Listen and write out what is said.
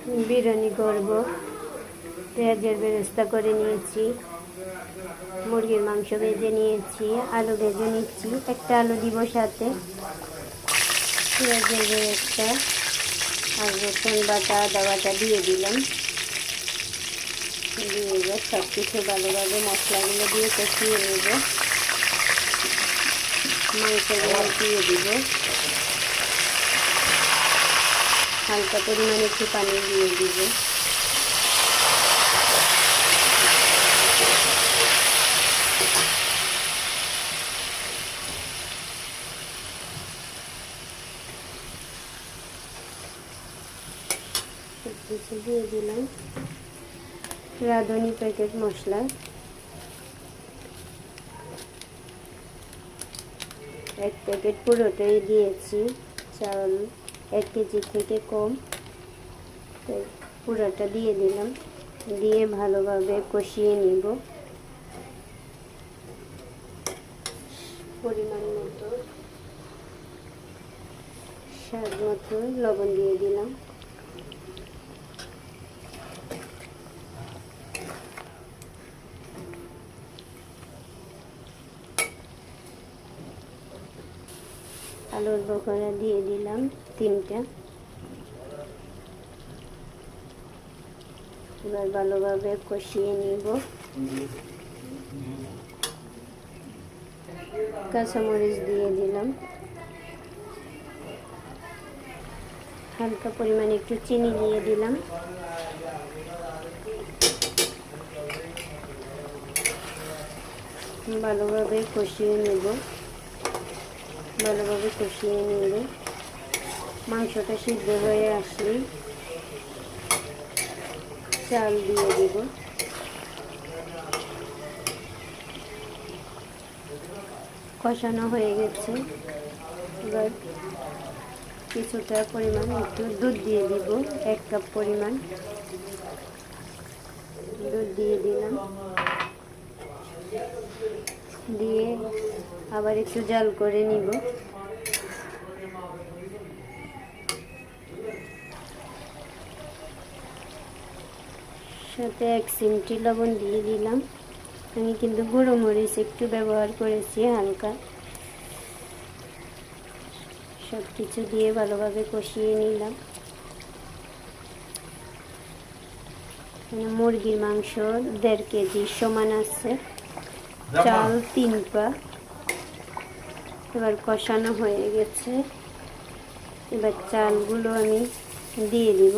বিরিয়ানি করব। পেঁয়াজের বেরেস্তা করে নিয়েছি, মুরগির মাংস ভেজে নিয়েছি, আলু ভেজে নিচ্ছি, একটা আলু দিব সাথে, পেঁয়াজের বেরেস্তা আর রসুন বাটা আদা বাটা দিয়ে দিলাম। দিয়ে সব কিছু ভালোভাবে মশলাগুলো দিয়ে কষিয়ে নেব। মাংসগুলো দিয়ে দিব, হালকা পরিমাণে একটু পানি দিয়ে দিব। কিছু দিয়ে দিলাম রাঁধুনি প্যাকেট মশলা, 1 প্যাকেট পুরোটাই দিয়েছি। চাল 1 কেজি থেকে কম, তাই পুরোটা দিয়ে দিলাম। দিয়ে ভালোভাবে কষিয়ে নেব। পরিমাণ মতো স্বাদ মতো লবণ দিয়ে দিলাম। আলুর বখরা দিয়ে দিলাম 3টা। এবার ভালোভাবে কষিয়ে নিব। কাঁচামরিচ দিয়ে দিলাম, হালকা পরিমাণে একটু চিনি দিয়ে দিলাম। ভালোভাবে কষিয়ে নেব। ভালোভাবে কষিয়ে নিলে মাংসটা সিদ্ধ হয়ে আসলে চাল দিয়ে দেব। কষানো হয়ে গেছে। এবার কিছুটা পরিমাণ একটু দুধ দিয়ে দিব, 1 কাপ পরিমাণ দুধ দিয়ে দিলাম। দিয়ে আবার একটু জাল করে নিব। সাথে 1 চিমটি লবণ দিয়ে দিলাম। আমি কিন্তু গুঁড়ো মরিচ একটু ব্যবহার করেছি হালকা। সব কিছু দিয়ে ভালোভাবে কষিয়ে নিলাম। মুরগির মাংস 1.5 কেজি সমান আছে, চাল 3 পা। এবার কষানো হয়ে গেছে। এবার চালগুলো আমি দিয়ে দিব।